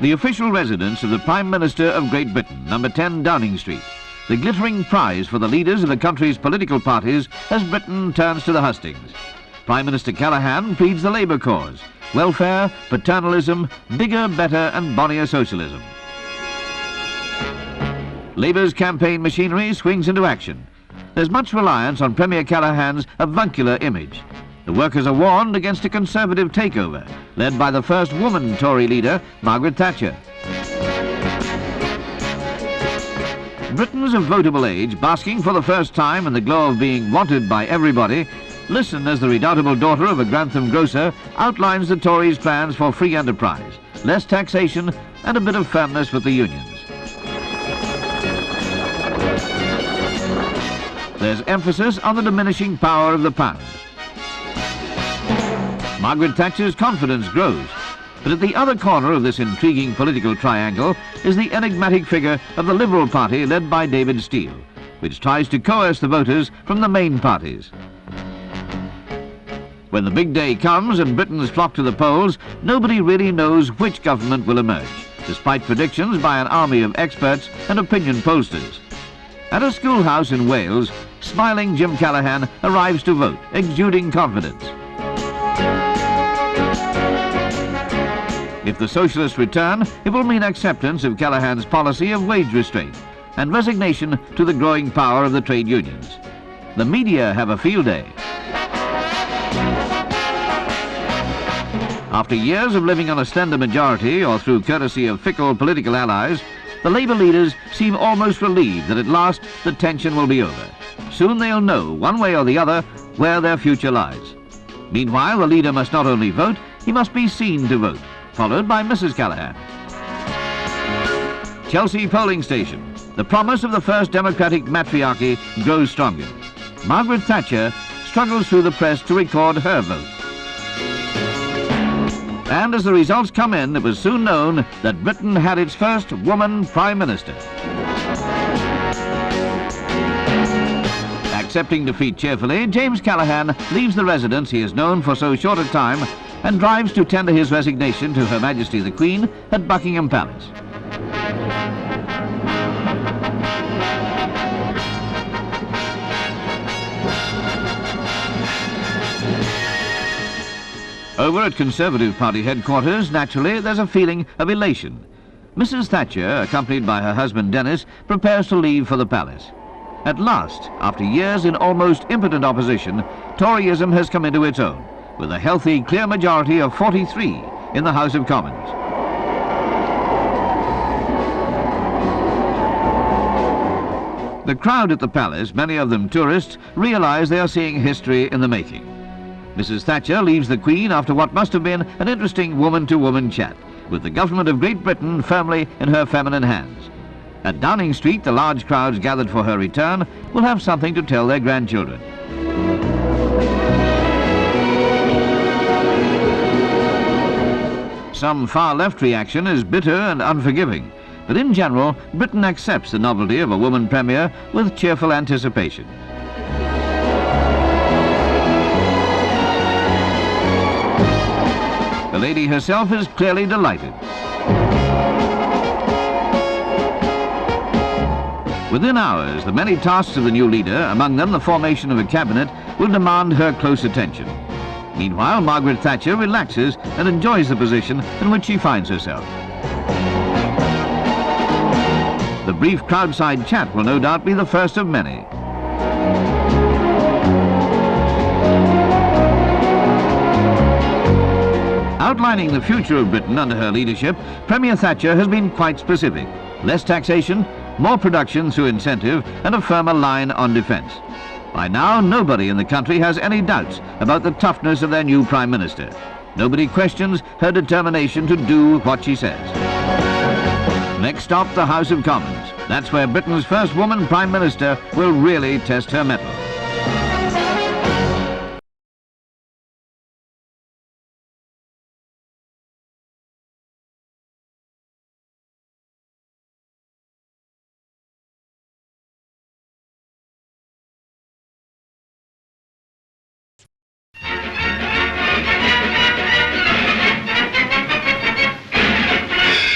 The official residence of the Prime Minister of Great Britain, number 10 Downing Street. The glittering prize for the leaders of the country's political parties as Britain turns to the hustings. Prime Minister Callaghan pleads the Labour cause. Welfare, paternalism, bigger, better and bonnier socialism. Labour's campaign machinery swings into action. There's much reliance on Premier Callaghan's avuncular image. The workers are warned against a Conservative takeover, led by the first woman Tory leader, Margaret Thatcher. Britons of votable age, basking for the first time in the glow of being wanted by everybody, listen as the redoubtable daughter of a Grantham grocer outlines the Tories' plans for free enterprise, less taxation and a bit of firmness with the unions. There's emphasis on the diminishing power of the pound. Margaret Thatcher's confidence grows, but at the other corner of this intriguing political triangle is the enigmatic figure of the Liberal Party led by David Steele, which tries to coerce the voters from the main parties. When the big day comes and Britons flock to the polls, nobody really knows which government will emerge, despite predictions by an army of experts and opinion pollsters. At a schoolhouse in Wales, smiling Jim Callaghan arrives to vote, exuding confidence. If the socialists return, it will mean acceptance of Callaghan's policy of wage restraint and resignation to the growing power of the trade unions. The media have a field day. After years of living on a slender majority or through courtesy of fickle political allies, the Labour leaders seem almost relieved that at last the tension will be over. Soon they'll know, one way or the other, where their future lies. Meanwhile, the leader must not only vote, he must be seen to vote, followed by Mrs Callaghan. Chelsea polling station. The promise of the first democratic matriarchy grows stronger. Margaret Thatcher struggles through the press to record her vote. And as the results come in, it was soon known that Britain had its first woman Prime Minister. Accepting defeat cheerfully, James Callaghan leaves the residence he has known for so short a time and drives to tender his resignation to Her Majesty the Queen at Buckingham Palace. Over at Conservative Party headquarters, naturally, there's a feeling of elation. Mrs Thatcher, accompanied by her husband Denis, prepares to leave for the palace. At last, after years in almost impotent opposition, Toryism has come into its own, with a healthy, clear majority of 43 in the House of Commons. The crowd at the palace, many of them tourists, realise they are seeing history in the making. Mrs Thatcher leaves the Queen after what must have been an interesting woman-to-woman chat, with the government of Great Britain firmly in her feminine hands. At Downing Street, the large crowds gathered for her return will have something to tell their grandchildren. Some far-left reaction is bitter and unforgiving, but in general, Britain accepts the novelty of a woman premier with cheerful anticipation. The lady herself is clearly delighted. Within hours, the many tasks of the new leader, among them the formation of a cabinet, will demand her close attention. Meanwhile, Margaret Thatcher relaxes and enjoys the position in which she finds herself. The brief crowdside chat will no doubt be the first of many. Outlining the future of Britain under her leadership, Premier Thatcher has been quite specific. Less taxation, more production through incentive, and a firmer line on defence. By now, nobody in the country has any doubts about the toughness of their new Prime Minister. Nobody questions her determination to do what she says. Next stop, the House of Commons. That's where Britain's first woman Prime Minister will really test her mettle.